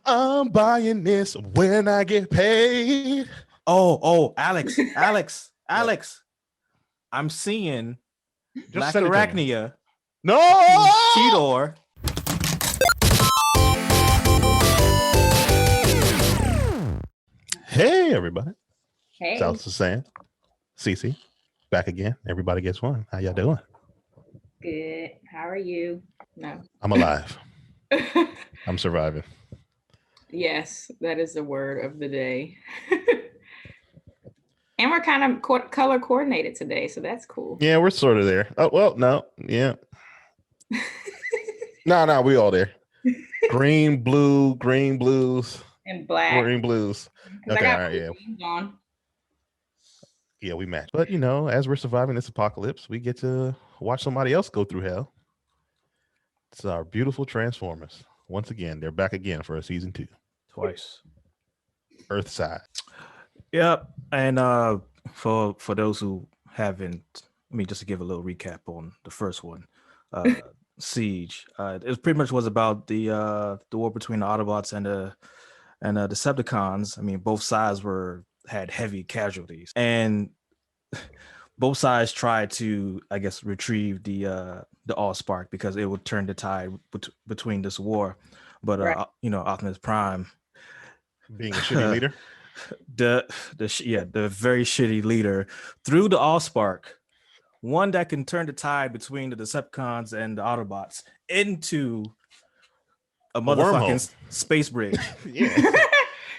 I'm buying this when I get paid. Alex. I'm seeing Just Black send it to me. Arachnia. No! Cheetor. Hey, everybody. Hey. South is saying. Cece, back again. Everybody gets one. How y'all doing? Good. How are you? No. I'm alive. I'm surviving. Yes, that is the word of the day. And we're kind of color coordinated today, so that's cool. Yeah, we're sort of there. Oh, well, no. Yeah. No, we all there. Green, blue, green, blues. And black. Green, blues. Okay, all right, yeah. On. Yeah, we match. But, as we're surviving this apocalypse, we get to watch somebody else go through hell. It's our beautiful Transformers. Once again, they're back again for a season 2. Twice. Earthside. Yep. And for those who haven't, just to give a little recap on the first one, Siege. It pretty much was about the war between the Autobots and the Decepticons. Both sides had heavy casualties, and both sides tried to, I guess, retrieve the Allspark because it would turn the tide between this war. But right. Optimus Prime, being a shitty leader, the very shitty leader, threw the Allspark, one that can turn the tide between the Decepticons and the Autobots, into a motherfucking space bridge. Yeah.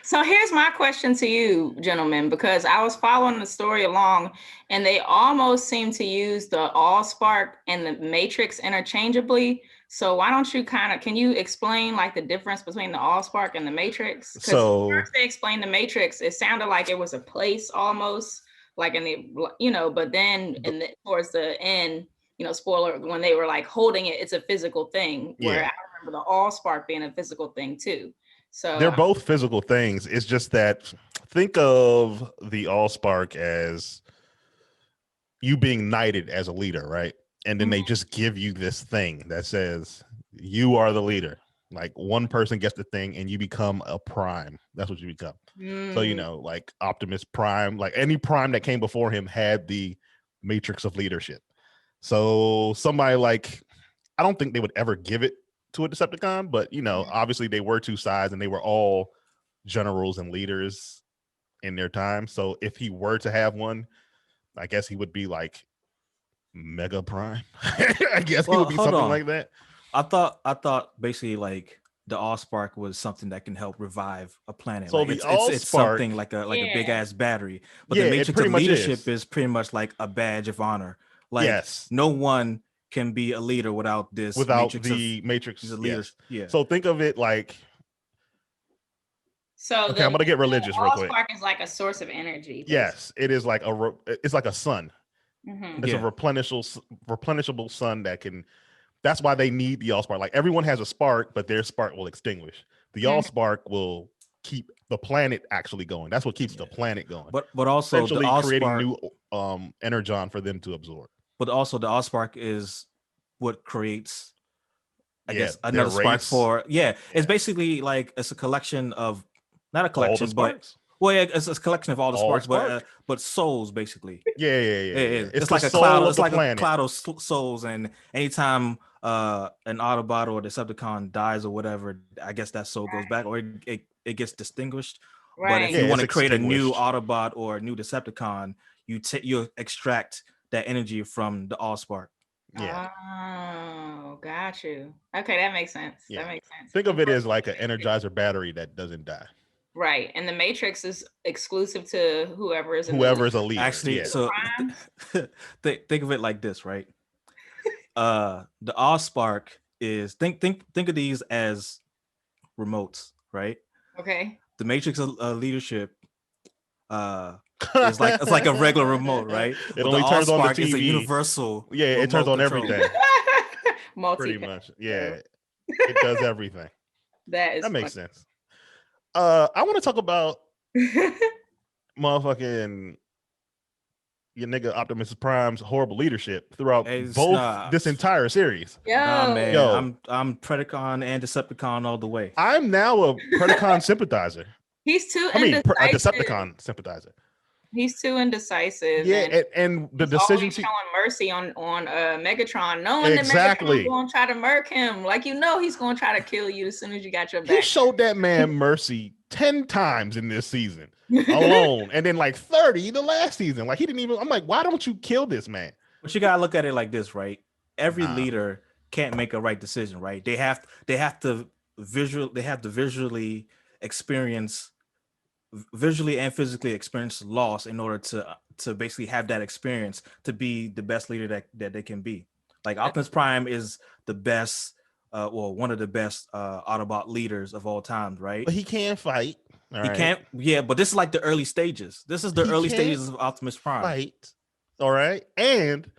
So here's my question to you, gentlemen, because I was following the story along and they almost seem to use the Allspark and the Matrix interchangeably. So why don't you can you explain like the difference between the Allspark and the Matrix? Because first they explained the Matrix, it sounded like it was a place almost, like in the, but then towards the end, spoiler, when they were like holding it, it's a physical thing. Where I remember the Allspark being a physical thing too. So they're both physical things. It's just that think of the Allspark as you being knighted as a leader, right? And then they just give you this thing that says you are the leader. Like one person gets the thing and you become a prime. That's what you become. So, like Optimus Prime, like any prime that came before him had the matrix of leadership. So somebody like, I don't think they would ever give it to a Decepticon, but obviously they were two sides and they were all generals and leaders in their time. So if he were to have one, I guess he would be like Mega Prime. I guess he would be something like that. I thought basically like the Allspark was something that can help revive a planet. So like it's something like a big ass battery. But the Matrix of leadership is pretty much like a badge of honor. Like no one can be a leader without the matrix of leaders. Yeah. So think of it like. So I'm gonna get religious real quick. Allspark is like a source of energy. Basically. Yes, it is like it's like a sun. It's a replenishable sun that can. That's why they need the Allspark. Like everyone has a spark, but their spark will extinguish. The Allspark will keep the planet actually going. That's what keeps the planet going. But also essentially creating new energon for them to absorb. But also the Allspark is what creates, I guess, another spark for. It's basically like it's a collection of, not a collection, but it's a collection of all the sparks, but souls basically. It's like a cloud. It's like a cloud of souls, and anytime an Autobot or Decepticon dies or whatever, I guess that soul goes back, or it gets distinguished. Right. But if you want to create a new Autobot or a new Decepticon, you extract that energy from the Allspark. Yeah. Oh, got you. Okay, that makes sense. Yeah. That makes sense. Think of it as like an Energizer battery that doesn't die. Right, and the Matrix is exclusive to whoever is a leader. Actually, so think of it like this, right? The Allspark is think of these as remotes, right? Okay. The Matrix of leadership it's like a regular remote, right? It only turns on the TV. It's a universal. Yeah, it turns on everything. Pretty much. Yeah, it does everything. That makes sense. I want to talk about motherfucking your nigga Optimus Prime's horrible leadership throughout Nah. this entire series. Nah, man. I'm Predacon and Decepticon all the way. I'm now a Predacon sympathizer. He's too a indecisive. Decepticon sympathizer. He's too indecisive. Yeah, and the decisions showing mercy on Megatron, knowing that Megatron's going to try to murk him. Like, he's going to try to kill you as soon as you got your back. He showed that man mercy 10 times in this season alone, and then like 30 the last season. Like, he didn't even. I'm like, why don't you kill this man? But you gotta look at it like this, right? Every leader can't make a right decision, right? They have to visually and physically experience loss in order to basically have that experience to be the best leader that they can be. Like Optimus Prime is the best, one of the best Autobot leaders of all time, right? But he can fight. He can't. Yeah, but this is like the early stages. This is the early stages of Optimus Prime. Fight. All right, and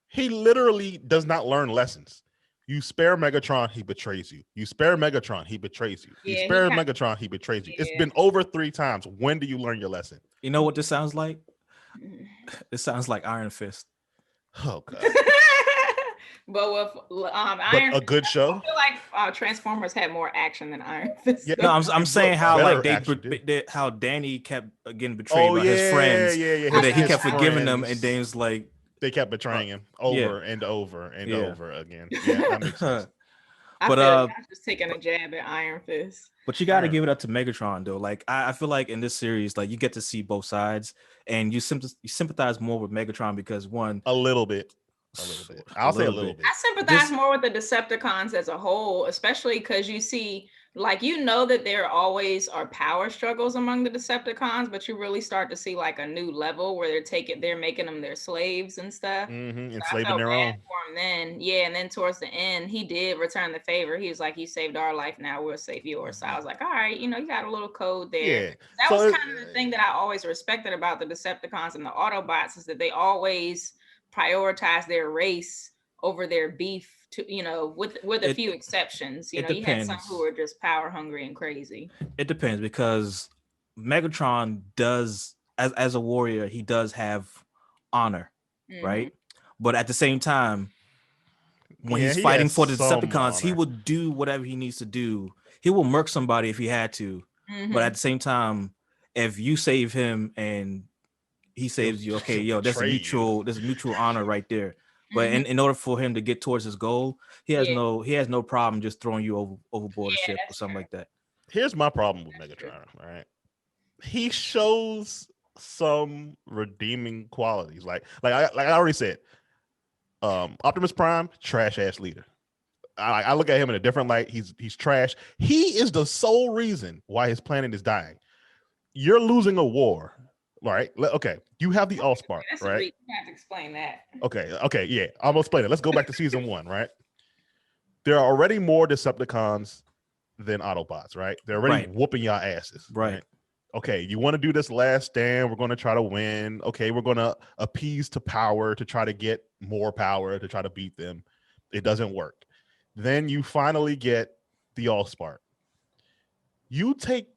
he literally does not learn lessons. You spare Megatron, he betrays you. You spare Megatron, he betrays you. You spare Megatron, he betrays you. It's been over 3 times. When do you learn your lesson? You know what this sounds like? It sounds like Iron Fist. Oh God. But with Iron Fist, a good show. I feel like Transformers had more action than Iron Fist. Yeah, no, I'm saying how like how Danny kept getting betrayed by his friends. But that he kept forgiving them, and Dane's like. They kept betraying him over and over and over again. Yeah, that makes sense. But I'm just taking a jab at Iron Fist. But you got to give it up to Megatron, though. Like I feel like in this series, like you get to see both sides, and you sympathize more with Megatron because a little bit. I'll say a little bit. I sympathize more with the Decepticons as a whole, especially because you see, like, that there always are power struggles among the Decepticons, but you really start to see like a new level where they're making them their slaves and stuff. Enslaving their own. For him then, and then towards the end, he did return the favor. He was like, "You saved our life, now we'll save yours." So I was like, "All right, you got a little code there." Yeah. That was kind of the thing that I always respected about the Decepticons and the Autobots is that they always prioritize their race over their beef, with a few exceptions. You had some who were just power hungry and crazy. It depends because Megatron does, as a warrior, he does have honor, right? But at the same time, when he's fighting for the Decepticons, he will do whatever he needs to do. He will murk somebody if he had to. But at the same time, if you save him and he saves you, okay, there's a mutual honor right there. But in order for him to get towards his goal, he has no problem just throwing you overboard a ship or something like that. Here's my problem with Megatron, right? He shows some redeeming qualities. Like I already said, Optimus Prime, trash ass leader. I look at him in a different light. He's trash. He is the sole reason why his planet is dying. You're losing a war. Right. Okay. You have the Allspark, right? You have to explain that. Okay. Yeah. I'm gonna explain it. Let's go back to season 1, right? There are already more Decepticons than Autobots, right? They're already whooping y'all asses. Right. Okay. You want to do this last stand? We're going to try to win. Okay. We're going to appease to power to try to get more power to try to beat them. It doesn't work. Then you finally get the Allspark. You take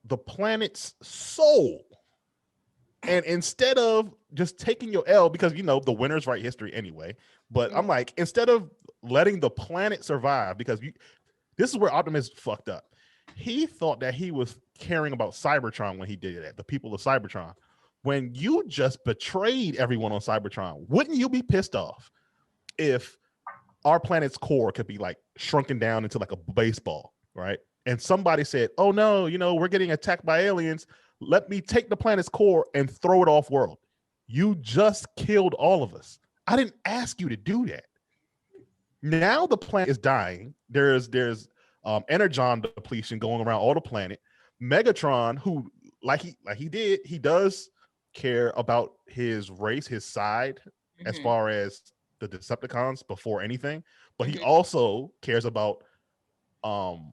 the planet's soul. And instead of just taking your L, because the winners write history anyway, but I'm like, instead of letting the planet survive, because this is where Optimus fucked up. He thought that he was caring about Cybertron when he did that, the people of Cybertron. When you just betrayed everyone on Cybertron, wouldn't you be pissed off if our planet's core could be like shrunken down into like a baseball, right? And somebody said, "Oh no, we're getting attacked by aliens. Let me take the planet's core and throw it off world." You just killed all of us. I didn't ask you to do that. Now the planet is dying. There's energon depletion going around all the planet. Megatron, who he does care about his race, his side, as far as the Decepticons before anything, but he also cares about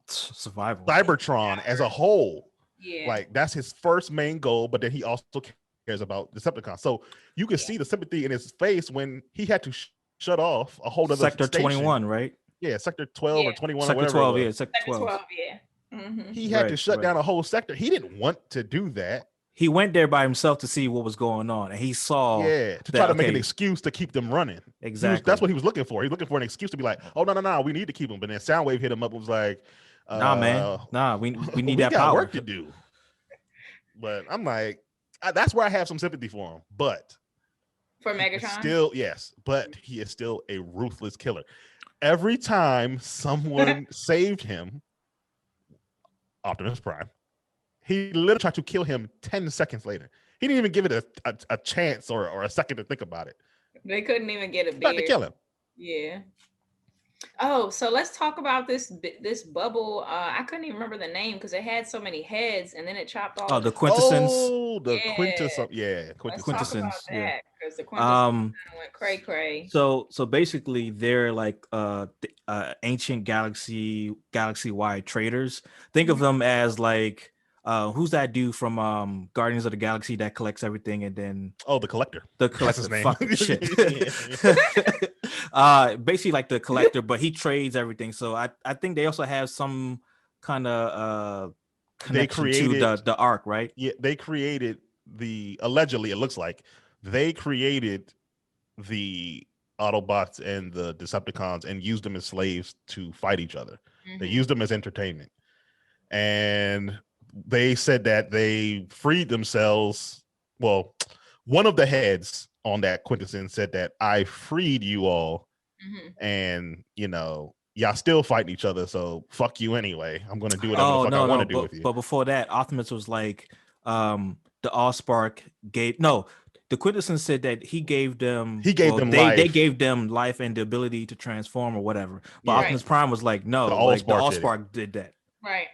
survival, Cybertron as a whole. Yeah. Like that's his first main goal, but then he also cares about Decepticons. So you can see the sympathy in his face when he had to shut off a whole other Sector station. 21, right? Yeah, Sector 12 or 21 Sector or whatever. 12, Sector 12. Yeah. He had to shut down a whole sector. He didn't want to do that. he went there by himself to see what was going on, and he saw try to make an excuse to keep them running. Exactly, that's what he was looking for. He's looking for an excuse to be like, oh no, we need to keep them. But then Soundwave hit him up and was like, nah, man, we need we that got power work to do. But I'm like, that's where I have some sympathy for him. But for Megatron, still yes, but he is still a ruthless killer. Every time someone saved him, Optimus Prime, he literally tried to kill him 10 seconds later. He didn't even give it a chance or a second to think about it. They couldn't even get a beard. Tried to kill him. Yeah. Oh, so let's talk about this bubble. I couldn't even remember the name because it had so many heads, and then it chopped off. Oh, the quintessence. Oh, the quintessence. Yeah, quintessence. Yeah, because the quintessence went cray. So basically, they're like ancient galaxy-wide traders. Think of them as like who's that dude from Guardians of the Galaxy that collects everything and then the collector. The collector. Fuck shit. Basically like the collector, but he trades everything. So I think they also have some kind of connection to the Ark, right? Yeah, they created allegedly it looks like they created the Autobots and the Decepticons and used them as slaves to fight each other. Mm-hmm. They used them as entertainment. And they said that they freed themselves. Well, one of the heads on that quintessence said that I freed you all, and y'all still fighting each other. So fuck you anyway. I'm gonna do whatever the fuck I want to do with you. But before that, Optimus was like, the Allspark the quintessence said that he gave them life. They gave them life and the ability to transform or whatever. But Optimus Prime was like, no, the Allspark did that. Right.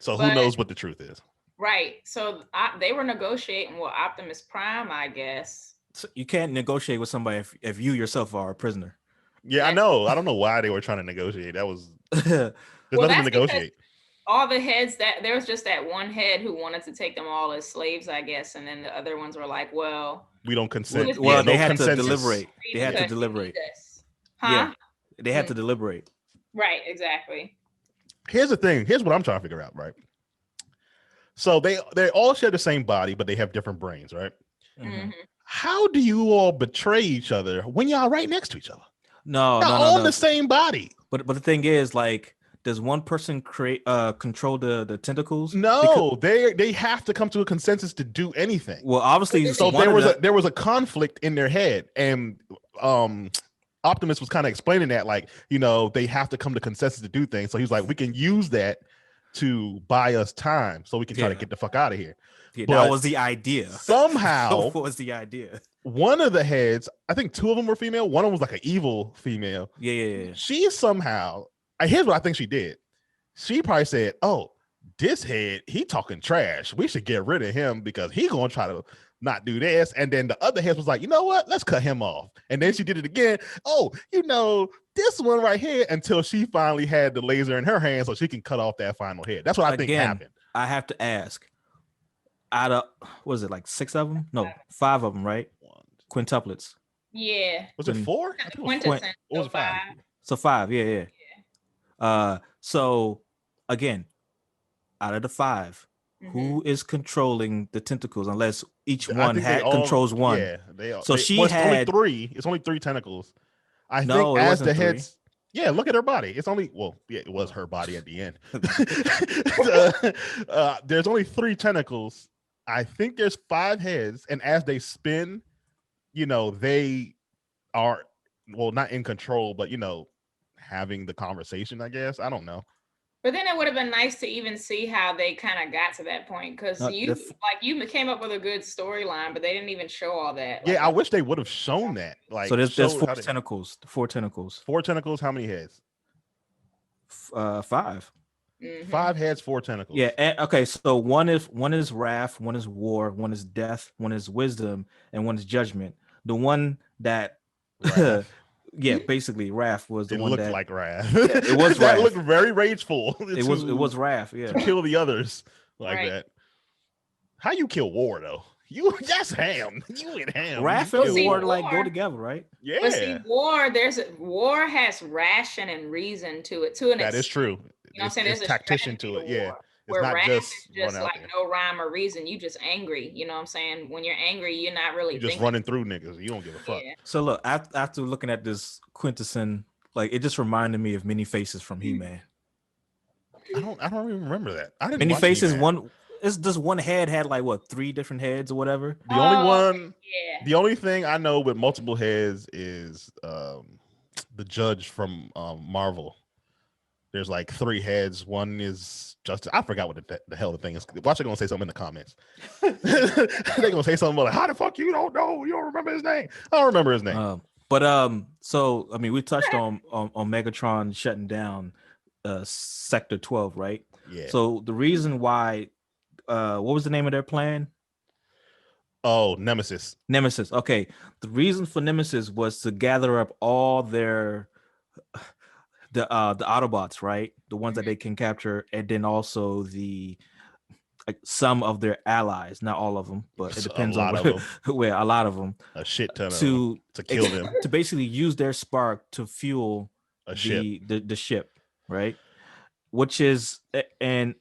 So who knows what the truth is? Right. So they were negotiating with Optimus Prime, I guess. So you can't negotiate with somebody if you yourself are a prisoner. Yeah, I know. I don't know why they were trying to negotiate. That was there's nothing to negotiate. All the heads there was just that one head who wanted to take them all as slaves, I guess, and then the other ones were like, "Well, we don't consent." Well, they had to deliberate. They had to deliberate. Huh? Yeah, they had to deliberate. Right. Exactly. Here's the thing. Here's what I'm trying to figure out, right? So they all share the same body, but they have different brains, right? Mm-hmm. How do you all betray each other when y'all right next to each other? No, all in the same body. But the thing is, like, does one person control the tentacles? No, they have to come to a consensus to do anything. Well, obviously, so there was a conflict in their head, and Optimus was kind of explaining that, like, they have to come to consensus to do things. So he's like, we can use that to buy us time so we can try to get the fuck out of here. Yeah, that was the idea. Somehow, what was the idea? One of the heads, I think two of them were female. One of them was like an evil female. Yeah. She somehow, here's what I think she did. She probably said, "Oh, this head, he talking trash. We should get rid of him because he gonna try to not do this." And then the other head was like, "You know what? Let's cut him off." And then she did it again. "Oh, this one right here," until she finally had the laser in her hand so she can cut off that final head. That's what I think happened. I have to ask. Out of, was it like 6 of them? No, 5 of them, right? Quintuplets. Yeah. Was it 4? Quintessence. Or was it 5? So 5, yeah. So again, out of the 5, who is controlling the tentacles? Unless each one controls one. Yeah, they are. So it's only 3. It's only 3 tentacles. I think as the heads. 3. Yeah, look at her body. It's only it was her body at the end. There's only 3 tentacles. I think there's 5 heads, and as they spin, they are not in control, but having the conversation, I guess. I don't know. But then it would have been nice to even see how they kind of got to that point, because you came up with a good storyline, but they didn't even show all that. Yeah, I wish they would have shown that. Like, so there's 4 tentacles. 4 tentacles. 4 tentacles. How many heads? 5. 5 heads, 4 tentacles. Yeah. Okay. So one is wrath, one is war, one is death, one is wisdom, and one is judgment. The one that, basically wrath was the one that looked like wrath. It was that wrath. looked very rageful. It was wrath. Yeah. To kill the others like that. How you kill war though? That's ham. You and ham. Wrath and war go together, right? Yeah. But see, war has ration and reason to it too, and that is true. You know what I'm saying? There's tactician to it. Yeah. Where not wrath just is just run out like there. no rhyme or reason. You just angry. You know what I'm saying? When you're angry, you're not really You just thinking. running through niggas. You don't give a fuck. Yeah. So look, after looking at this quintessence, like it just reminded me of Many Faces from He-Man. I don't even remember that. I didn't Many watch Faces, He-Man. it's just one head had like what, 3 different heads or whatever. The only thing I know with multiple heads is the Judge from Marvel. There's like 3 heads. One is just I forgot what the hell the thing is. Watch, they're gonna say something in the comments. They're gonna say something like, "How the fuck you don't know? You don't remember his name?" I don't remember his name. So I mean, we touched on Megatron shutting down Sector 12, right? Yeah. So the reason why, what was the name of their plan? Oh, Nemesis. Nemesis. Okay. The reason for Nemesis was to gather up all the Autobots, right? The ones that they can capture, and then also some of their allies, not all of them, but it depends on where a lot of them, a shit ton of them to kill them, to basically use their spark to fuel ship. The ship, right? Which is and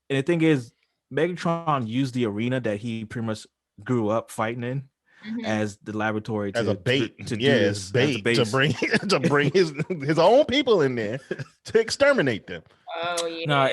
the thing is, Megatron used the arena that he pretty much grew up fighting in as the laboratory as a bait to do this, bait to bring his own people in there to exterminate them. Oh yeah. No,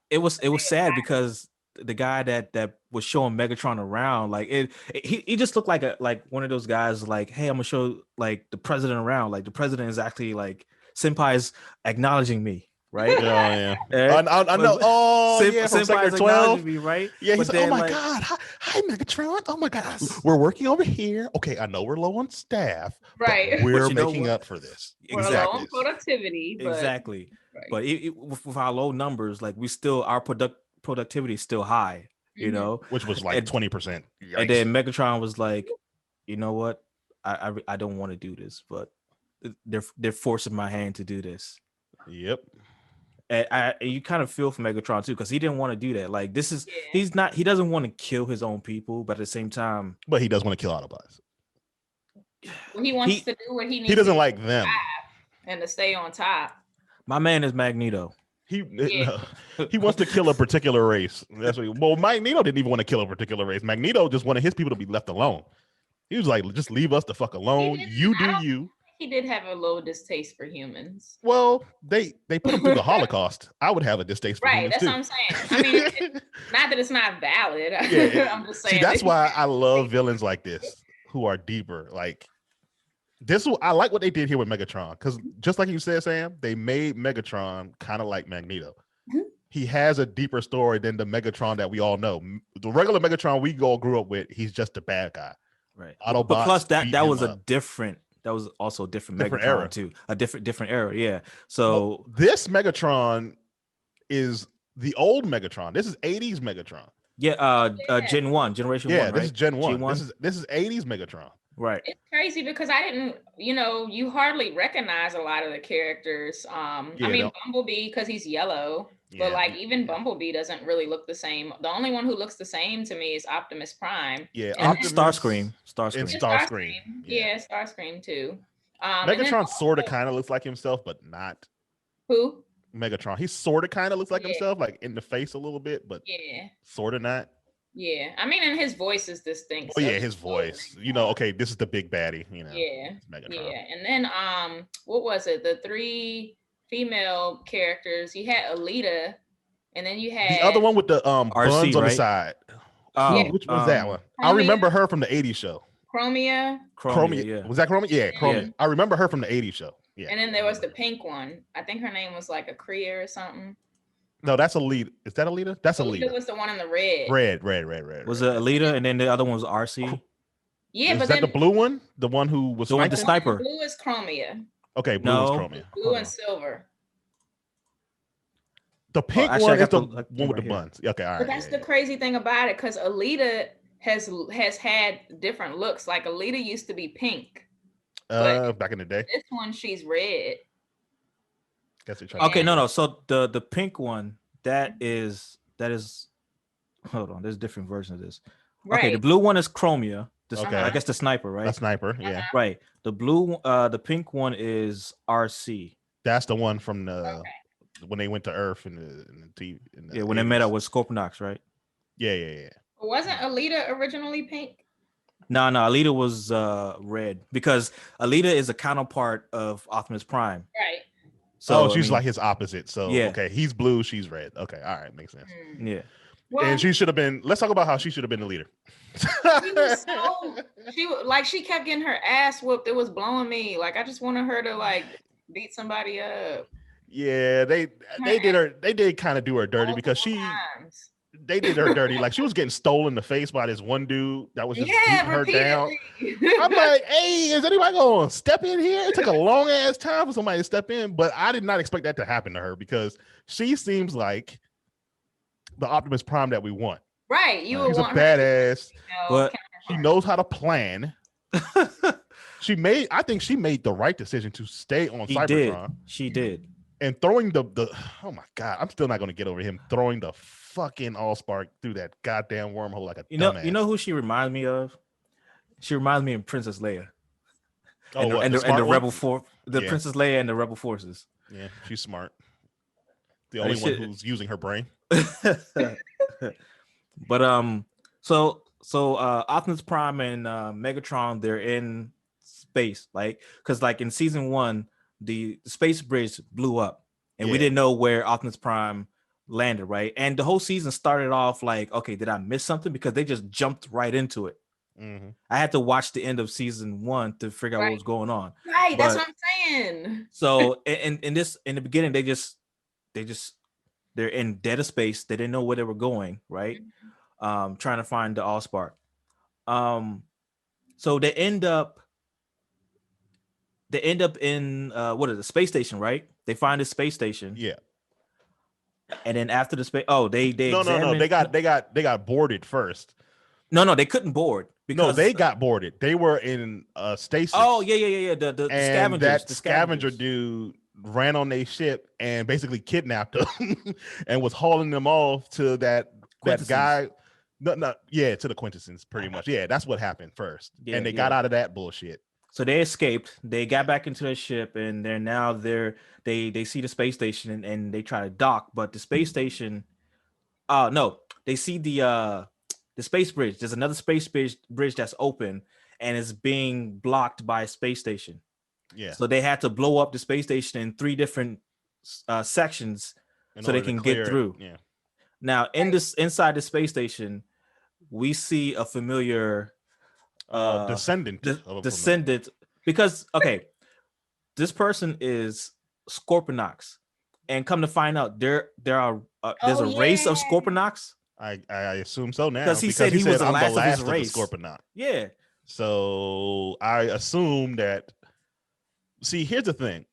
it was sad because the guy that was showing Megatron around, like he just looked like one of those guys, like, hey, I'm gonna show like the president around, like the president is actually like senpai's acknowledging me. Right? Oh yeah, I know. Oh yeah, from Sector 12, me, right? Yeah, he's like, oh my god, hi Megatron. Oh my god, we're working over here. Okay, I know we're low on staff, right? But we're making up for this. We're low on productivity, but... exactly. Right. But with our low numbers, like our productivity is still high, you know, which was like 20%. And then Megatron was like, you know what, I don't want to do this, but they're forcing my hand to do this. Yep. And you kind of feel for Megatron too, because he didn't want to do that. Like this is he doesn't want to kill his own people, but at the same time, but he does want to kill Autobots. Well, he wants to do what he needs. He doesn't like them and to stay on top. My man is Magneto. He wants to kill a particular race. That's what. Well, Magneto didn't even want to kill a particular race. Magneto just wanted his people to be left alone. He was like, just leave us the fuck alone. You do you. He did have a low distaste for humans. Well, they put him through the Holocaust. I would have a distaste for humans that's too. What I'm saying. I mean, not that it's not valid. Yeah, I'm just saying. See, that's why I love villains like this who are deeper. Like this, I like what they did here with Megatron, because just like you said, Sam, they made Megatron kind of like Magneto. He has a deeper story than the Megatron that we all know. The regular Megatron we all grew up with, he's just a bad guy. Right. Autobots, but plus that was a different. That was also a different Megatron era too. A different era, yeah. So this Megatron is the old Megatron. This is 80s Megatron. Yeah, Gen 1, Generation 1, right? This is Gen 1. G1? This is 80s Megatron. Right. It's crazy because I didn't, you hardly recognize a lot of the characters. I mean, Bumblebee, because he's yellow. But like even Bumblebee doesn't really look the same. The only one who looks the same to me is Optimus Prime. Yeah, and Starscream. Starscream. Yeah, Starscream too. Megatron sort of kind of looks like himself, but not. Who? Megatron. He sort of kind of looks like himself, like in the face a little bit, but sort of not. Yeah, I mean, and his voice is distinct. Oh yeah, his voice. Okay, this is the big baddie. Yeah, Megatron. Yeah, and then what was it? The 3 female characters. You had Alita, and then you had the other one with the RC, buns on right? the side. Which was that one? Chromia. I remember her from the 80s show. Chromia. Yeah. Was that Chromia? Yeah, Chromia. Yeah. I remember her from the 80s show. Yeah. And then there was the pink one. I think her name was like a Kriya or something. No, that's Alita. Is that Alita? That's Alita. Alita was the one in the red. Red. Was it Alita, and then the other one was RC? Yeah, but that the blue one? The one who was the sniper. Blue is Chromia. Okay, blue is Chromia. Blue and silver. The pink one is the one with the buns. Okay, all right. But that's the crazy thing about it, because Alita has had different looks. Like Alita used to be pink. Back in the day. This one, she's red. Okay, no. So the pink one, that is. Hold on, there's a different version of this. Right. Okay, the blue one is Chromia. I guess the sniper, right? The sniper, yeah. Right. The pink one is RC. That's the one from the when they went to Earth in the TV. When they met up with Scorponok, right? Yeah. Wasn't Alita originally pink? No, Alita was red because Alita is a counterpart of Optimus Prime. Right. So she's like his opposite. So okay, he's blue, she's red. Okay, all right, makes sense. Yeah. Well, and she should have been. Let's talk about how she should have been the leader. She kept getting her ass whooped. It was blowing me. Like I just wanted her to like beat somebody up. Yeah, they did kind of do her dirty because they did her dirty. Like she was getting stolen in the face by this one dude that was just beating her down. I'm like, hey, is anybody gonna step in here? It took a long ass time for somebody to step in, but I did not expect that to happen to her because she seems like the Optimus Prime that we want. Right. She's a badass, but she knows how to plan. I think she made the right decision to stay on Cybertron. She did. And throwing the oh my god, I'm still not gonna get over him throwing the fucking Allspark through that goddamn wormhole like a dumbass. You know who she reminds me of? She reminds me of Princess Leia. Oh, and the Rebel Force, Princess Leia and the Rebel Forces. Yeah, she's smart. The only one who's using her brain. But so Optimus Prime and Megatron, they're in space, because in season 1, the space bridge blew up, and we didn't know where Optimus Prime landed, right? And the whole season started off like, okay, did I miss something? Because they just jumped right into it. Mm-hmm. I had to watch the end of season 1 to figure out what was going on. Right, that's what I'm saying. So in the beginning, they're in dead of space. They didn't know where they were going, right? Trying to find the Allspark. So they end up in the space station, right? They find a space station. Yeah. And then after the space, they got boarded first. No, they couldn't board because they got boarded. They were in stasis. Oh yeah. The scavengers. That scavenger dude ran on their ship and basically kidnapped them and was hauling them off to that guy. To the Quintessence, pretty much. Yeah, that's what happened first. Yeah, and they got out of that bullshit. So they escaped. They got back into their ship, and they see the space station and they try to dock, but the space station. They see the space bridge. There's another space bridge that's open and is being blocked by a space station. Yeah. So they had to blow up the space station in 3 different sections so they can get through. Yeah. Now inside the space station, we see a familiar descendant because this person is Scorponok, and come to find out there's a race of Scorponok. I assume so now because he said he was the last of his race. Scorponok. Yeah. So I assume that. See, here's the thing.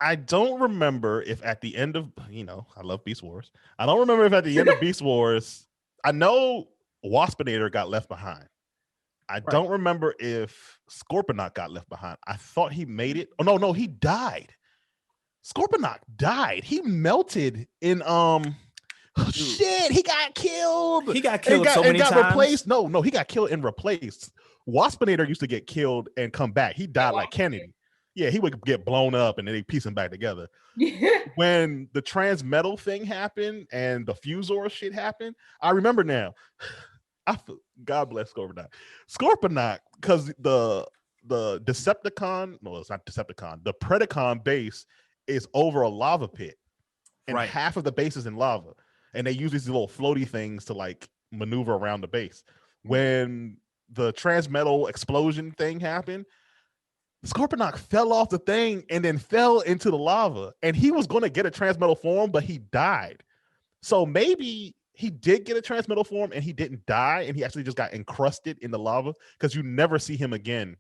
I don't remember if at the end of I love Beast Wars. I don't remember if at the end of Beast Wars, I know Waspinator got left behind. I don't remember if Scorponok got left behind. I thought he made it. Oh no, he died. Scorponok died. He melted in shit. He got killed. He got killed so many times. Replaced. No, he got killed and replaced. Waspinator used to get killed and come back. He died like Kennedy. Yeah, he would get blown up and then they piece him back together. When the transmetal thing happened and the Fusor shit happened, I remember now. God bless Scorponok. Scorponok, because the Decepticon, no, it's not Decepticon. The Predacon base is over a lava pit, and half of the base is in lava, and they use these little floaty things to like maneuver around the base. When the transmetal explosion thing happened, Scorponok fell off the thing and then fell into the lava, and he was going to get a transmetal form, but he died. So maybe he did get a transmetal form and he didn't die, and he actually just got encrusted in the lava, because you never see him again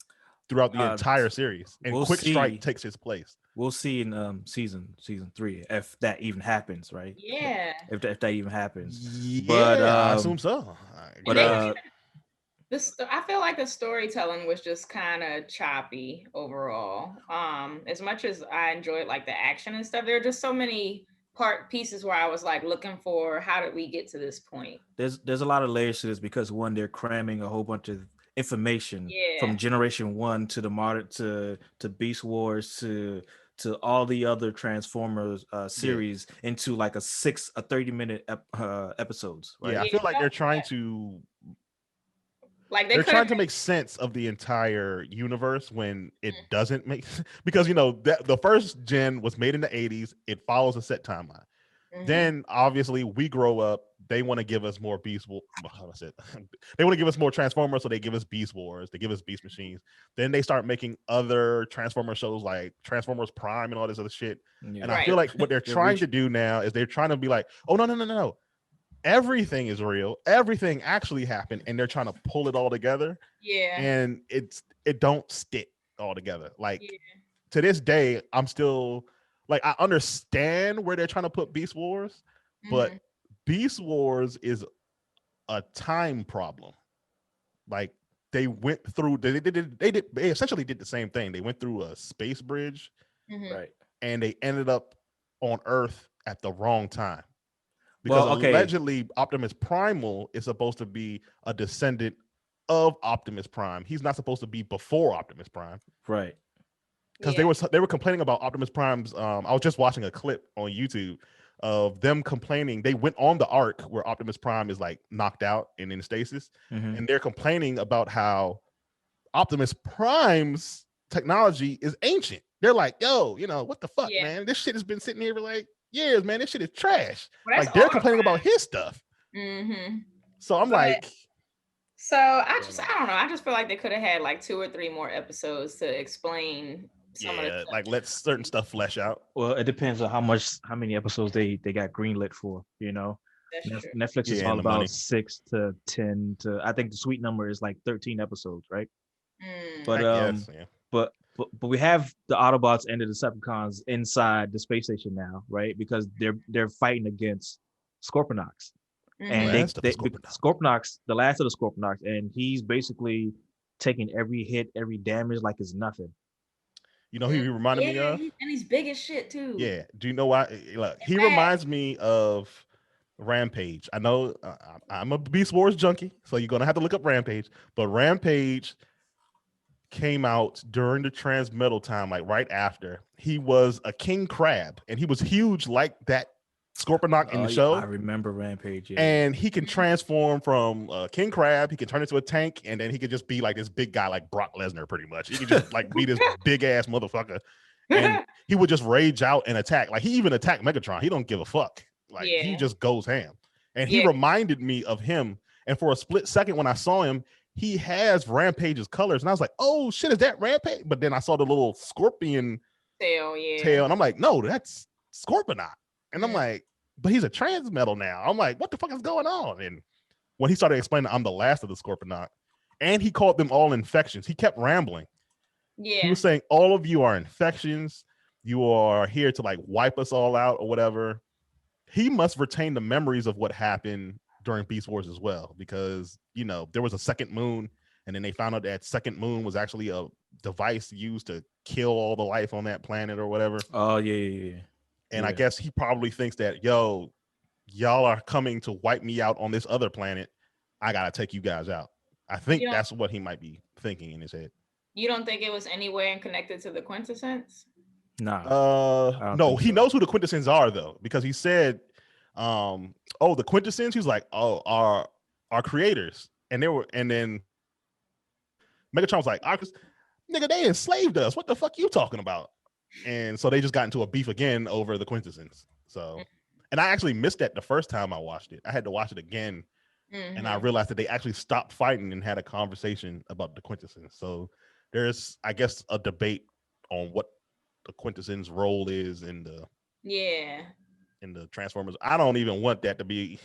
throughout the entire series. And Quick Strike takes his place. We'll see in season 3 if that even happens, right? Yeah. If that even happens. Yeah, but I assume so. But I feel like the storytelling was just kind of choppy overall. As much as I enjoyed like the action and stuff, there are just so many pieces where I was like looking for, how did we get to this point? There's a lot of layers to this, because one, they're cramming a whole bunch of information from generation 1 to the modern to Beast Wars to to all the other Transformers series into like a 30-minute episodes, right? Yeah, I feel like they're trying to they're trying to make sense of the entire universe when it doesn't make sense. Because the first gen was made in the 80s. It follows a set timeline. Then obviously we grow up. They want to give us more Beast Wars. They want to give us more Transformers, so they give us Beast Wars. They give us Beast Machines. Then they start making other Transformer shows like Transformers Prime and all this other shit. Yeah. And I feel like what they're trying to do now is they're trying to be like, oh no. Everything is real. Everything actually happened, and they're trying to pull it all together. Yeah. And it don't stick all together. Like to this day, I'm still like, I understand where they're trying to put Beast Wars, but Beast Wars is a time problem. Like they went through, they essentially did the same thing. They went through a space bridge, right? And they ended up on Earth at the wrong time. Because allegedly Optimus Primal is supposed to be a descendant of Optimus Prime. He's not supposed to be before Optimus Prime. Right. Because they were complaining about Optimus Prime's. I was just watching a clip on YouTube of them complaining. They went on the arc where Optimus Prime is like knocked out and in stasis, and they're complaining about how Optimus Prime's technology is ancient. They're like, yo, what the fuck, man? This shit has been sitting here for like years, man. This shit is trash. Like they're complaining about his stuff. So I'm like. So I don't know. I just feel like they could have had like 2 or 3 more episodes to explain some of the stuff. Like let certain stuff flesh out. Well, it depends on how many episodes they got greenlit for, Netflix is all about 6 to 10 to, I think the sweet number is like 13 episodes, right? But we have the Autobots and the Decepticons inside the space station now, right? Because they're fighting against Scorponok. And Scorponok, the last of the Scorponok, and he's basically taking every hit, every damage like it's nothing. Who he reminded me of? And he's big as shit too. Yeah. Do you know why? Look, he reminds me of Rampage. I know I'm a Beast Wars junkie, so you're gonna have to look up Rampage. But Rampage came out during the Transmetal time, like right after. He was a king crab, and he was huge like that Scorponok in the show. I remember Rampage. Yeah. And he can transform from king crab. He can turn into a tank, and then he could just be like this big guy, like Brock Lesnar, pretty much. He could just like be this big ass motherfucker, and he would just rage out and attack. Like he even attacked Megatron. He don't give a fuck. Like he just goes ham. And he reminded me of him. And for a split second, when I saw him, he has Rampage's colors, and I was like, "Oh shit, is that Rampage?" But then I saw the little scorpion tail, and I'm like, "No, that's Scorponok." And I'm like, but he's a Transmetal now. I'm like, what the fuck is going on? And when he started explaining, I'm the last of the Scorponok, and he called them all infections. He kept rambling. Yeah. He was saying, all of you are infections. You are here to like wipe us all out or whatever. He must retain the memories of what happened during Beast Wars as well, because, there was a second moon, and then they found out that second moon was actually a device used to kill all the life on that planet or whatever. Oh, yeah. And I guess he probably thinks that, y'all are coming to wipe me out on this other planet. I got to take you guys out. I think that's what he might be thinking in his head. You don't think it was anywhere connected to the Quintessence? No. No, he knows who the Quintessence are, though, because he said, the Quintessence, he's like, our creators. And then Megatron was like, nigga, they enslaved us. What the fuck you talking about? And so they just got into a beef again over the Quintessence. So, and I actually missed that the first time I watched it. I had to watch it again, and I realized that they actually stopped fighting and had a conversation about the Quintessence. So there's, I guess, a debate on what the Quintessence role is in the Transformers. I don't even want that to be.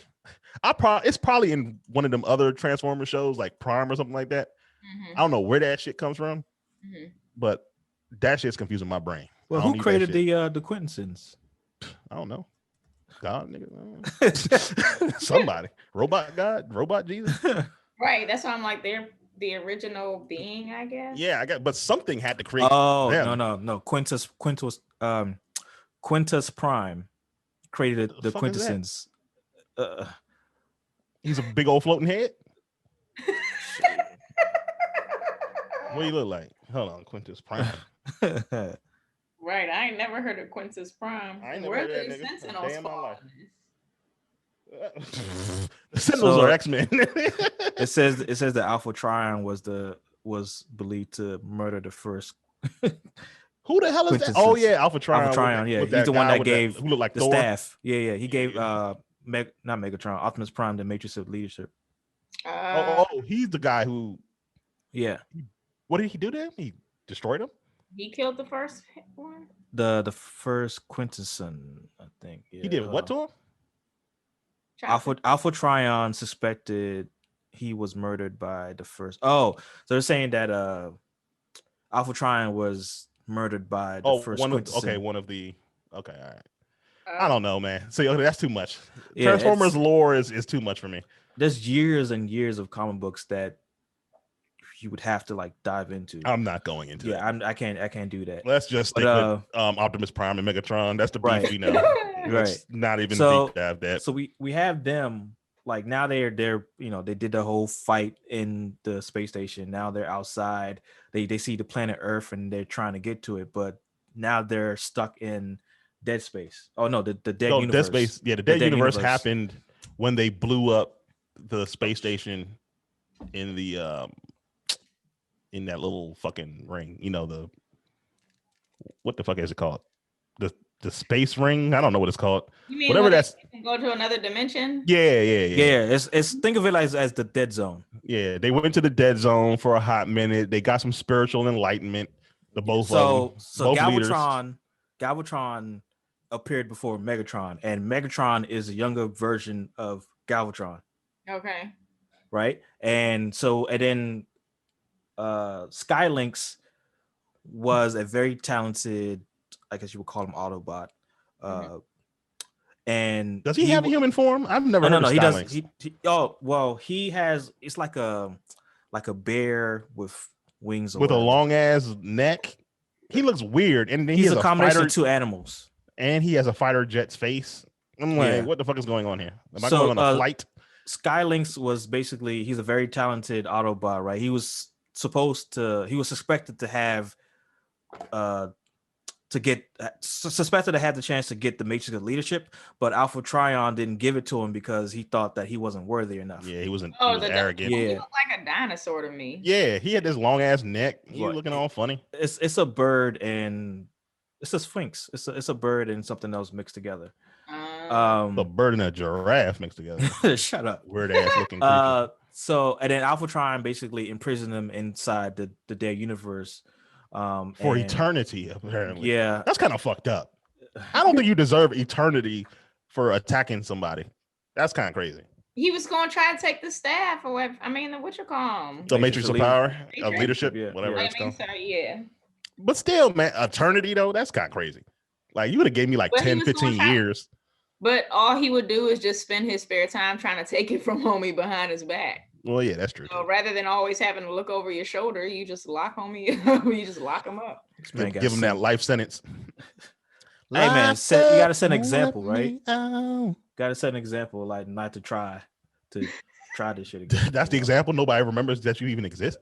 It's probably in one of them other Transformer shows like Prime or something like that. I don't know where that shit comes from, but that shit's confusing my brain. Well, who created the Quintessence? I don't know. God, nigga. Somebody. Robot God? Robot Jesus? Right. That's why I'm like, they're the original being, I guess. Yeah, I guess, but something had to create. Oh, them. No. Quintus Prime created the Quintessence. He's a big old floating head. What do you look like? Hold on, Quintus Prime. Right. I ain't never heard of Quintus Prime. I ain't never Where's heard of the that nigga Sentinel a day in my Squad? life. The Sentinels are X-Men. it says that Alpha Trion was believed to murder the first. Who the hell is that? Oh yeah, Alpha Trion. Alpha Trion, yeah. With He's the one that gave who looked like the Thor. staff. Yeah. He gave not Megatron, Optimus Prime the Matrix of Leadership. He's the guy who. Yeah. What did he do to him? He destroyed him. He killed the first one. The first Quintesson, I think. Yeah. He did what to him? Alpha Trion suspected he was murdered by the first. Oh, so they're saying that Alpha Trion was murdered by the first Quintesson. One of the. Okay, all right. I don't know, man. See, that's too much. Yeah, Transformers lore is too much for me. There's years and years of comic books that you would have to like dive into. I'm not going into that. I can't do that. Let's just stick with Optimus Prime and Megatron. That's the beef we know. Let's not even deep dive that. So we have them like now they're they did the whole fight in the space station. Now they're outside. They see the planet Earth and they're trying to get to it, but now they're stuck in dead space. Oh no, the dead universe. Dead space. Yeah, the dead universe happened when they blew up the space station in the in that little fucking ring. What the fuck is it called? The space ring? I don't know what it's called. You mean whatever that's can go to another dimension? Yeah. It's think of it as the dead zone. Yeah, they went to the dead zone for a hot minute. They got some spiritual enlightenment. Both Galvatron appeared before Megatron, and Megatron is a younger version of Galvatron. Okay. Right, and then Skylinks was a very talented, I guess you would call him Autobot. And does he have a human form? I've never heard of Skylinks. He has. It's like a bear with wings with a long ass neck. He looks weird, and then he's a combination of two animals, and he has a fighter jet's face. I'm like, what the fuck is going on here? Am I going on a flight? Skylinks was basically he's a very talented Autobot, right? He was suspected to have suspected to have the chance to get the Matrix of Leadership, but Alpha Trion didn't give it to him because he thought that he wasn't worthy enough. Yeah, he wasn't. He was arrogant. Yeah, he looked like a dinosaur to me. Yeah, he had this long ass neck. He was looking all funny. It's a bird and it's a sphinx. It's a bird and something else mixed together. A bird and a giraffe mixed together. Shut up. Weird ass looking creature. And then Alpha Trion basically imprisoned him inside the dead universe. For eternity, apparently. Yeah. That's kind of fucked up. I don't think you deserve eternity for attacking somebody. That's kind of crazy. He was going to try to take the staff away. I mean, what you call him? The Matrix of Power, of Leadership, whatever it's called. Yeah. But still, man, eternity, though, that's kind of crazy. Like, you would have gave me like 10, 15 years. But all he would do is just spend his spare time trying to take it from homie behind his back. Well, yeah, that's true. So rather than always having to look over your shoulder, you just lock homie. You just lock him up. Give him that life sentence. Hey man, you gotta set an example, right? Gotta set an example, like not to try this shit again. That's the example. Nobody remembers that you even exist.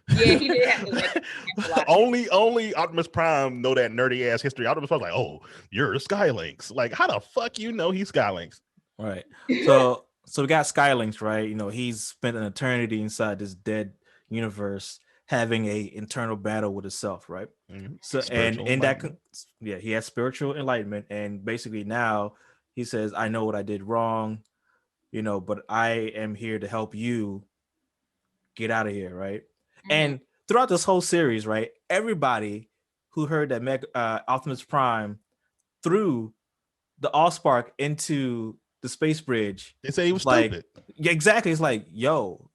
Yeah, he did have to only Optimus Prime know that nerdy ass history. Optimus Prime's like, oh, you're Skylinks. Like, how the fuck you know he's Skylinks? Right. So we got Skylinks, right? He's spent an eternity inside this dead universe, having a internal battle with himself, right? Mm-hmm. So and in that, he has spiritual enlightenment, and basically now he says, "I know what I did wrong, but I am here to help you get out of here," right? Mm-hmm. And throughout this whole series, right, everybody who heard that Optimus Prime threw the Allspark into the space bridge, they say he was stupid. Yeah, exactly. It's like, yo,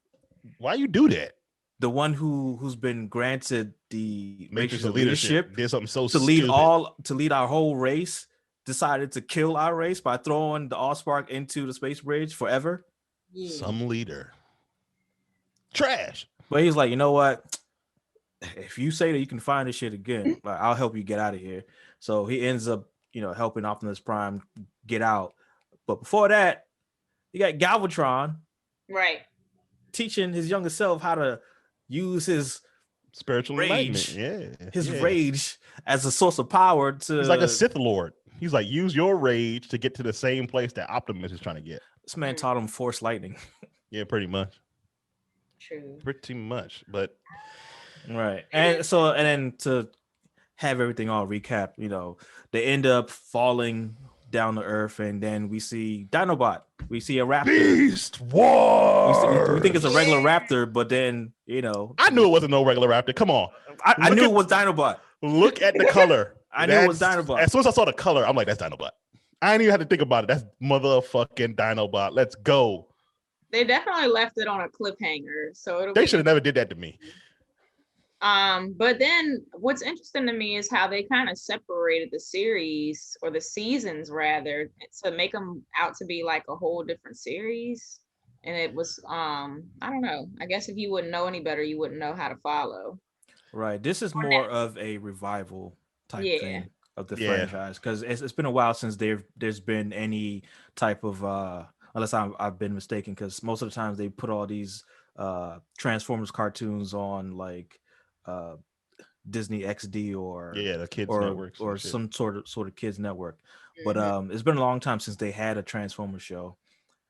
why you do that? The one who's been granted the Matrix of Leadership did something so to lead our whole race, decided to kill our race by throwing the Allspark into the space bridge forever. Yeah. Some leader. Trash. But he's like, you know what? If you say that you can find this shit again, I'll help you get out of here. So he ends up, helping Optimus Prime get out. But before that, you got Galvatron, right, teaching his younger self how to use his spiritual enlightenment. Yeah, his rage as a source of power to. He's like a Sith Lord. He's like, use your rage to get to the same place that Optimus is trying to get. This man taught him Force lightning. Yeah, pretty much. True. Pretty much, but right. And then to have everything all recap, you know, they end up falling down to Earth, and then we see Dinobot. We see a raptor. Beast War. We think it's a regular raptor, but then, you know, I knew it wasn't no regular raptor. Come on. I knew it was Dinobot. Look at the color. I knew it was Dinobot. As soon as I saw the color, I'm like, that's Dinobot. I didn't even have to think about it. That's motherfucking Dinobot. Let's go. They definitely left it on a cliffhanger, so they should have never did that to me. But then what's interesting to me is how they kind of separated the series, or the seasons rather, to make them out to be like a whole different series. And it was I don't know. I guess if you wouldn't know any better, you wouldn't know how to follow. Right. This is more of a revival type thing of the franchise, because it's been a while since there's been any type of unless I've been mistaken, because most of the times they put all these Transformers cartoons on like Disney XD or the kids networks or some sort of kids network. But it's been a long time since they had a Transformers show.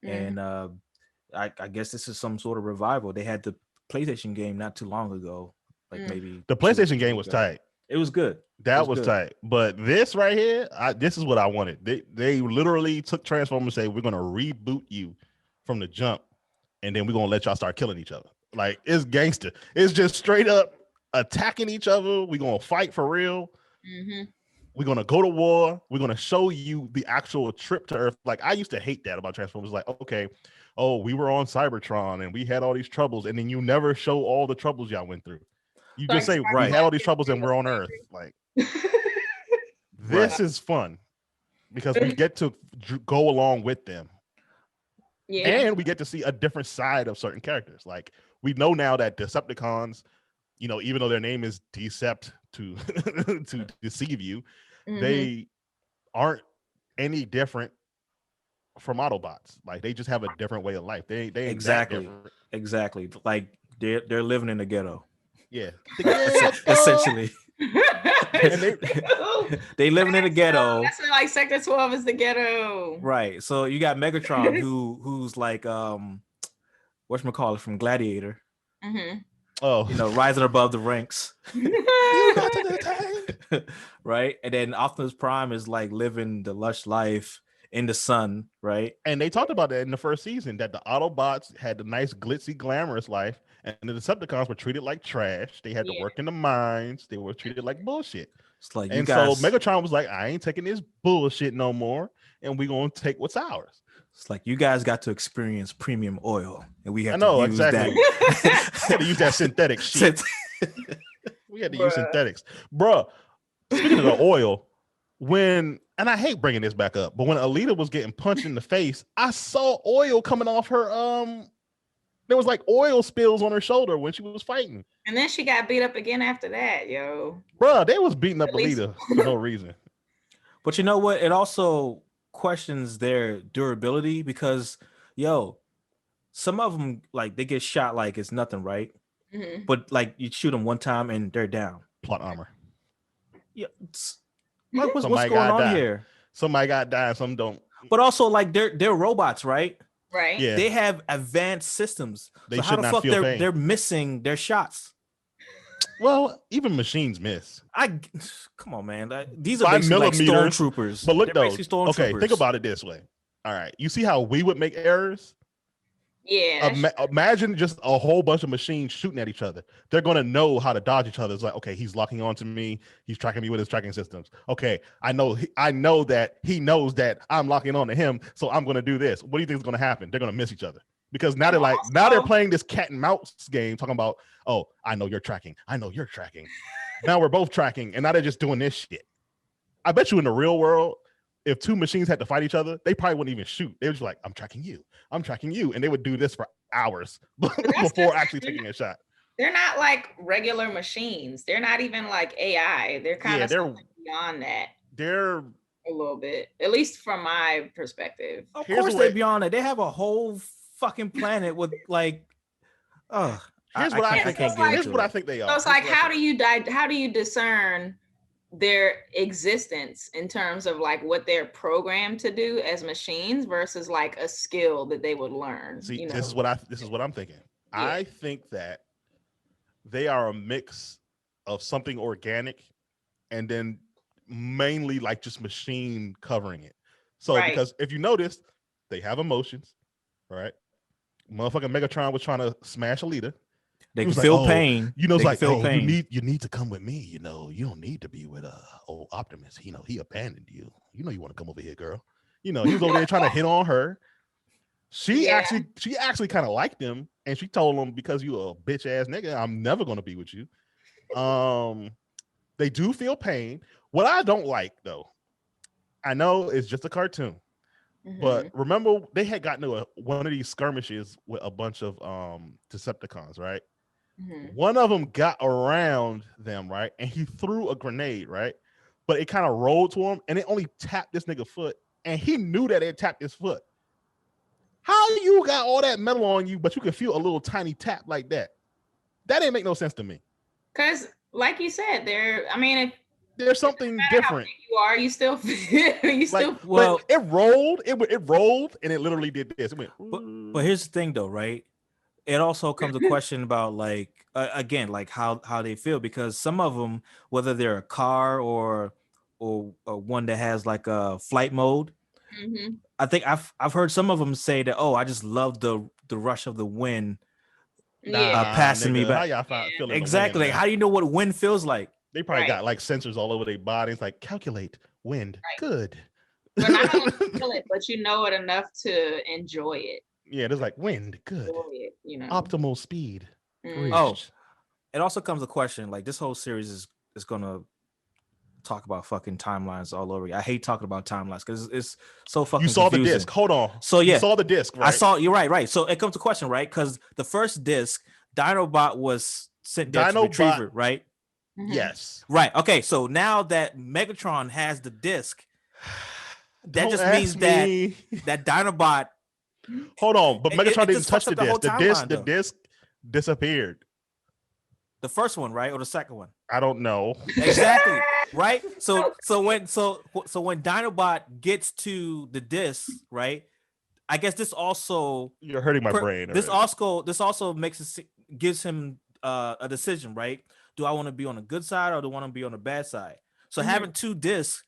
And I guess this is some sort of revival. They had the PlayStation game not too long ago, like maybe the PlayStation game was tight. It was good. That was tight. But this right here, this is what I wanted. They literally took Transformers and say, we're gonna reboot you from the jump, and then we're gonna let y'all start killing each other. Like, it's gangster. It's just straight up attacking each other. We're gonna fight for real. We're gonna go to war. We're gonna show you the actual trip to Earth. Like, I used to hate that about Transformers. Like, okay, we were on Cybertron and we had all these troubles, and then you never show all the troubles y'all went through. You just say, we had all these troubles and we're on Earth. Like, this is fun because we get to go along with them. Yeah. And we get to see a different side of certain characters. Like, we know now that Decepticons, you know, even though their name is Decept to to deceive you, they aren't any different from Autobots. Like, they just have a different way of life. They exactly. Like, they're living in the ghetto. Yeah, essentially. And they living in the ghetto. That's like Sector 12 is the ghetto. Right. So you got Megatron, who's like whatchamacallit from Gladiator. Oh, you know, rising above the ranks. Right. And then Optimus Prime is like living the lush life in the sun, right? And they talked about that in the first season, that the Autobots had the nice, glitzy, glamorous life, and the Decepticons were treated like trash. They had to work in the mines. They were treated like bullshit. It's like, and so Megatron was like, I ain't taking this bullshit no more, and we're going to take what's ours. It's like, you guys got to experience premium oil, and we have to use that. We had to use that synthetic shit. We had to use synthetics. Bruh, speaking of the oil, and I hate bringing this back up, but when Alita was getting punched in the face, I saw oil coming off her. There was like oil spills on her shoulder when she was fighting. And then she got beat up again after that, yo. Bruh, they was beating up Alita for no reason. But you know what? It also questions their durability, because, some of them, like, they get shot like it's nothing, right? But like, you shoot them one time and they're down. Plot armor. Yeah. Like, what's going on here? Somebody got died, some don't. But also, like, they're robots, right? Right. Yeah. They have advanced systems. They so should how the not fuck feel pain. They're missing their shots? Well, even machines miss. Come on, man. These are basically like stormtroopers. But look, though. Okay, think about it this way. All right, you see how we would make errors? Yeah. Imagine just a whole bunch of machines shooting at each other. They're going to know how to dodge each other. It's like, okay, he's locking onto me. He's tracking me with his tracking systems. Okay, I know that he knows that I'm locking onto him, so I'm going to do this. What do you think is going to happen? They're going to miss each other. Because now they're playing this cat and mouse game, talking about, oh, I know you're tracking. I know you're tracking. Now we're both tracking, and now they're just doing this shit. I bet you in the real world, if two machines had to fight each other, they probably wouldn't even shoot. They were just like, I'm tracking you. And they would do this for hours before actually taking a shot. They're not like regular machines. They're not even like AI. They're kind of beyond that. They're a little bit, at least from my perspective. Of course they're beyond it. They have a whole fucking planet with like, Here's what I think. Here's what I think they are. So it's like, how do you discern their existence in terms of like what they're programmed to do as machines versus like a skill that they would learn? See, this is what I'm thinking. Yeah. I think that they are a mix of something organic and then mainly like just machine covering it. So because if you notice, they have emotions, right? Motherfucking Megatron was trying to smash Alita. They can feel pain. You know, it's like, you need to come with me. You know, you don't need to be with old Optimus. You know, he abandoned you. You know, you want to come over here, girl. You know, he was over there trying to hit on her. She actually kind of liked him, and she told him, because you a bitch ass nigga, I'm never gonna be with you. They do feel pain. What I don't like though, I know it's just a cartoon, but remember they had gotten to one of these skirmishes with a bunch of Decepticons, right? One of them got around them, right? And he threw a grenade, right? But it kind of rolled to him and it only tapped this nigga foot. And he knew that it tapped his foot. How you got all that metal on you, but you can feel a little tiny tap like that? That didn't make no sense to me. Because like you said, there's something different. You still well, it rolled and it literally did this. It went, but here's the thing though, right? It also comes a question about like again, like how they feel, because some of them, whether they're a car or one that has like a flight mode, I think I've heard some of them say that, I just love the rush of the wind passing me by. Exactly. Like, how do you know what wind feels like? They probably got like sensors all over their body. It's like, calculate wind. Good. But not only feel it, but you know it enough to enjoy it. Yeah, there's like wind, good. It, optimal speed. Oh, it also comes a question, like this whole series is gonna talk about fucking timelines all over. I hate talking about timelines because it's so fucking. You saw confusing. The disc. Hold on. So yeah, you saw the disc. Right? I saw. You're right. So it comes to question, right? Because the first disc, Dinobot was sent there to retrieve it, right? Yes. Right. Okay. So now that Megatron has the disc, that just means that Dinobot. Hold on, but Megatron didn't touch the disc. The disc disappeared. The first one, right, or the second one? I don't know. Exactly. Right. So when Dinobot gets to the disc, right? I guess this also you're hurting my brain. This also gives him a decision, right? Do I want to be on the good side or do I want to be on the bad side? So having two discs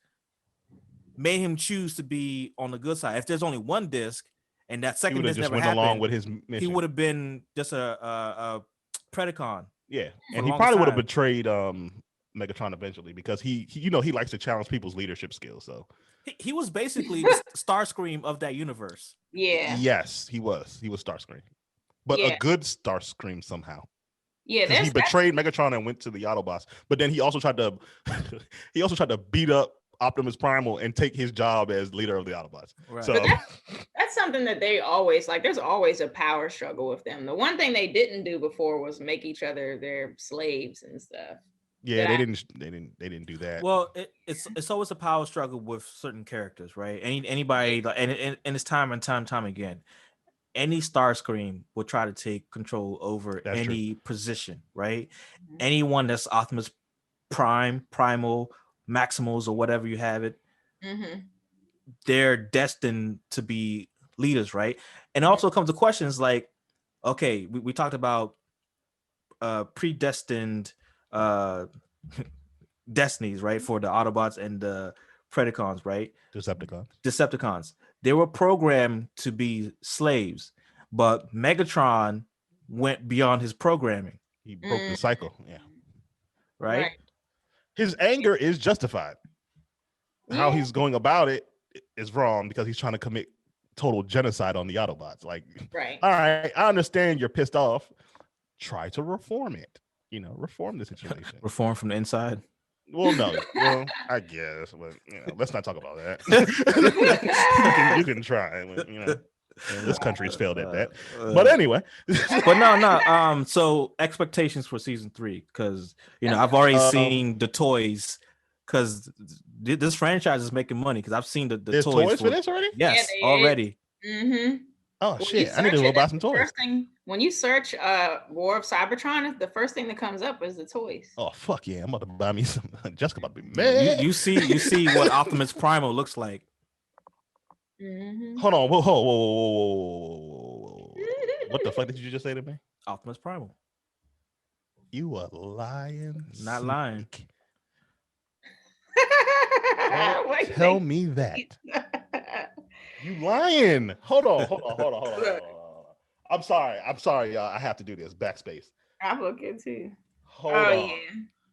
made him choose to be on the good side. If there's only one disc and that second disc never happened, along with his mission, he would have been just a Predacon. Yeah, and he probably would have betrayed Megatron eventually because he likes to challenge people's leadership skills. So he was basically the Starscream of that universe. Yeah. Yes, he was. He was Starscream, but a good Starscream somehow. Yeah, he betrayed Megatron and went to the Autobots, but then he also tried to beat up Optimus Primal and take his job as leader of the Autobots. Right. So that's something that they always like. There's always a power struggle with them. The one thing they didn't do before was make each other their slaves and stuff. Yeah, they didn't do that. Well, it's always a power struggle with certain characters, right? Anybody, and it's time again. Any Starscream will try to take control over any position, right? Anyone that's Optimus Prime, Primal, Maximals, or whatever you have it, they're destined to be leaders, right? And it also comes to questions like, okay, we talked about predestined destinies, right, for the Autobots and the Predacons, right? Decepticons. They were programmed to be slaves, but Megatron went beyond his programming. He broke the cycle. Yeah. Right? His anger is justified. How he's going about it is wrong because he's trying to commit total genocide on the Autobots. Like, all right, I understand you're pissed off. Try to reform it. Reform the situation. Reform from the inside. Well, no. Well, I guess, but let's not talk about that. you can try, but this country's failed at that. But anyway. But no. So expectations for season 3, because I've already seen the toys, because this franchise is making money. Because I've seen the toys for this already. Yes, already. Oh shit! I need to go buy some toys. When you search War of Cybertron, the first thing that comes up is the toys. Oh fuck yeah! I'm about to buy me some. Jessica about to be mad. You see what Optimus Primal looks like. Mm-hmm. Hold on! Whoa! What the fuck did you just say to me? Optimus Primal. You a lying? Not lying. Tell me that. You lying? Hold on. I'm sorry, y'all. I have to do this. Backspace. I'm looking too. Hold on. Yeah.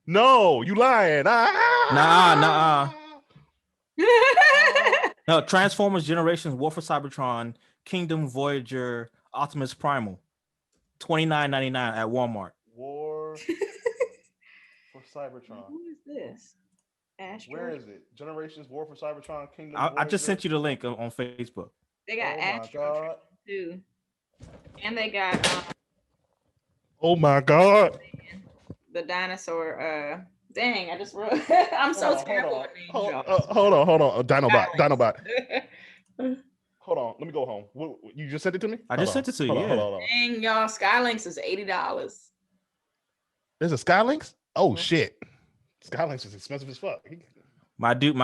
No, you lying. Nah. No, Transformers Generations, War for Cybertron, Kingdom Voyager, Optimus Primal, $29.99 at Walmart. War for Cybertron. Who is this? Astro? Where is it? Generations, War for Cybertron, Kingdom. I just sent you the link on Facebook. They got Astro too, and they got. Oh my god! The dinosaur. Dang! I just wrote. I'm so terrible at names. Hold on. Dinobot. Hold on. Let me go home. You just sent it to me? I just sent it to you. Hold on. Dang, y'all! Skylinks is $80. There's a Skylinks? Oh shit! Skylinks is expensive as fuck. My dude,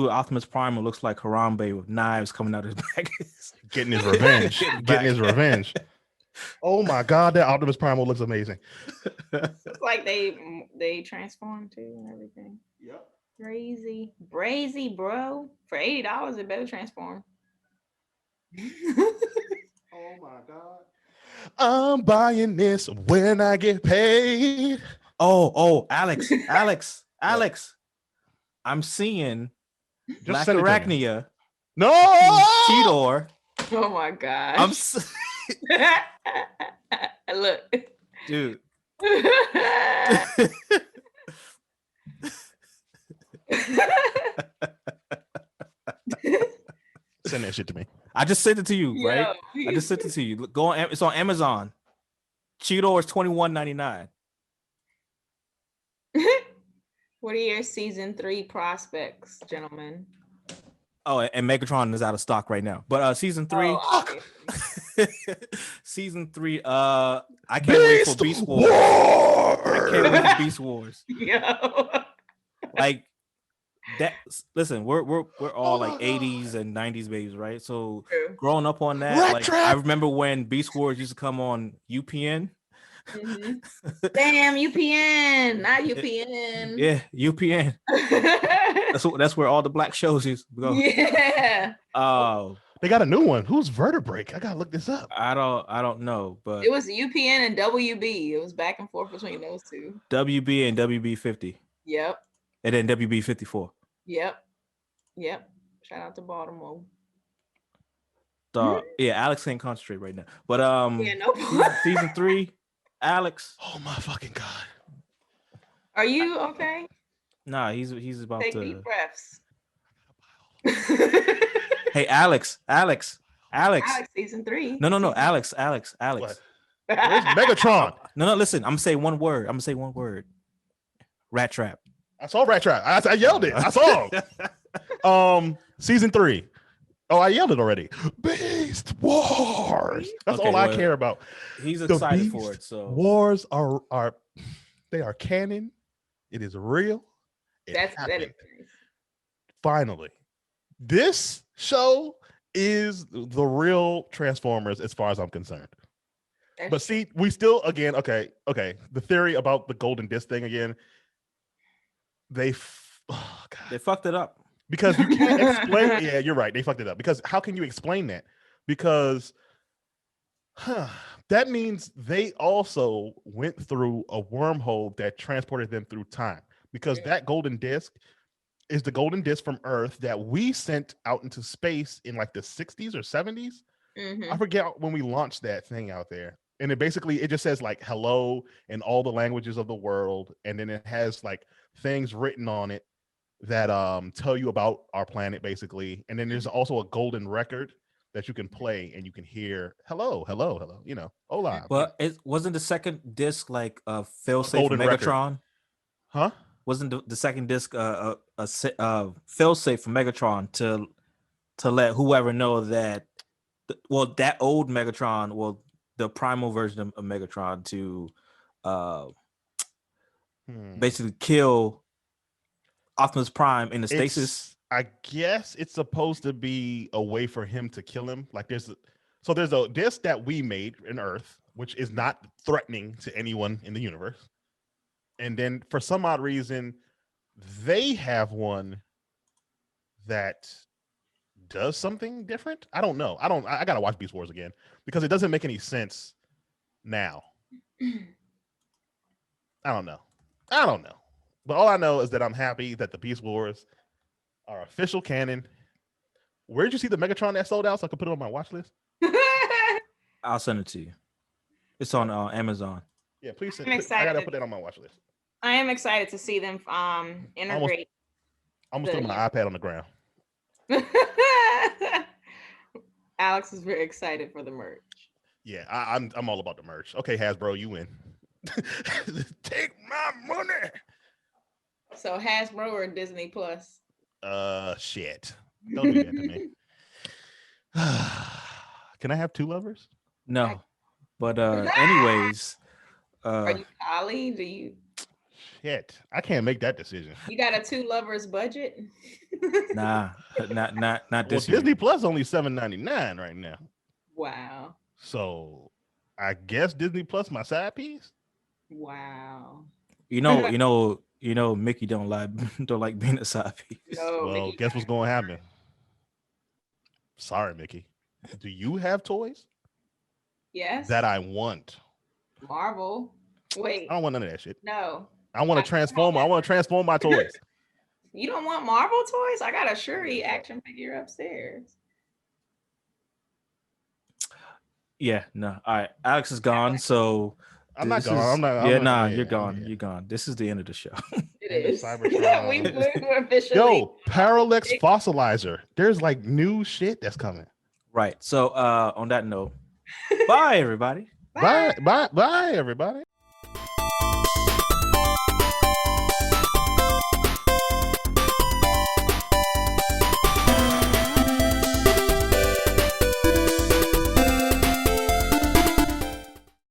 Optimus Primal looks like Harambe with knives coming out of his back. Getting his revenge. Oh my god, that Optimus Primal looks amazing. It's like they transform too and everything. Yep. Brazy, bro. For $80, it better transform. Oh my god. I'm buying this when I get paid. Oh, Alex. I'm seeing Black Arachnia. No, Cheetor. Oh my gosh. Look, dude. Send that shit to me. I just sent it to you, right? I just sent it to you. Go on. It's on Amazon. Cheetor is $21.99. What are your season 3 prospects, gentlemen? Oh, and Megatron is out of stock right now. But season 3, season 3. I can't wait for Beast Wars. I can't wait for Beast Wars. Yo. Like that. Listen, we're all like 80s and 90s babies, right? So growing up on that, like I remember when Beast Wars used to come on UPN. Mm-hmm. Damn, UPN, not UPN. Yeah, UPN. That's where all the black shows used to go. Yeah. They got a new one. Who's Vertebrake? I gotta look this up. I don't know, but it was UPN and WB. It was back and forth between those two. WB and WB 50. Yep. And then WB 54. Yep. Shout out to Baltimore. Yeah, Alex can't concentrate right now. But yeah, no season 3. Alex. Oh my fucking god. Are you okay? Nah, he's about Take to deep breaths. Hey, Alex. Season 3. No, Alex. What? Where's Megatron? No, listen. I'm gonna say one word. Rat Trap. I saw Rat Trap. I yelled it. I saw him. Season 3. Oh, I yelled it already. Beast Wars. That's all I care about. He's excited for it. So Wars are they are canon. It is real. That is. Finally, this show is the real Transformers as far as I'm concerned. But see, we still okay. The theory about the golden disc thing again. They fucked it up. Because you can't explain. Yeah, you're right. They fucked it up. Because how can you explain that? Because that means they also went through a wormhole that transported them through time. Because that golden disc is the golden disc from Earth that we sent out into space in like the 60s or 70s. Mm-hmm. I forget when we launched that thing out there. And it just says like hello in all the languages of the world. And then it has like things written on it that tell you about our planet basically. And then there's also a golden record that you can play and you can hear hello, hola. But it wasn't the second disc like failsafe for Megatron record. Huh? Wasn't the second disc a failsafe for Megatron to let whoever know that that old Megatron, the primal version of Megatron to basically kill Optimus Prime in the stasis. I guess it's supposed to be a way for him to kill him. Like there's a disc that we made in Earth, which is not threatening to anyone in the universe. And then for some odd reason, they have one that does something different. I don't know. I gotta watch Beast Wars again because it doesn't make any sense now. I don't know. But all I know is that I'm happy that the Beast Wars are official canon. Where'd you see the Megatron that sold out so I could put it on my watch list? I'll send it to you. It's on Amazon. Yeah, please send it. I gotta put that on my watch list. I am excited to see them integrate. Almost threw my iPad on the ground. Alex is very excited for the merch. Yeah, I'm all about the merch. Okay, Hasbro, you win. Take my money. So Hasbro or Disney Plus? Shit. Don't do that to me. Can I have two lovers? No. But anyways. Are you poly? Do you? Shit, I can't make that decision. You got a two lovers budget? Nah, not this. Well, Disney Plus only $7.99 right now. Wow. So I guess Disney Plus my side piece. Wow. You know, Mickey don't like being a side piece. No, well, Mickey, guess what's going to happen? Sorry, Mickey. Do you have toys? Yes. That I want. Marvel. Wait. I don't want none of that shit. No. I want to transform. I want to transform my toys. You don't want Marvel toys? I got a Shuri action figure upstairs. Yeah, no. All right, Alex is gone, so I'm not gone. You're gone. Yeah. You're gone. This is the end of the show. It is. Cybertron. We're officially. Yo, Parallax Fossilizer. There's like new shit that's coming. Right. So on that note, bye everybody. Bye everybody.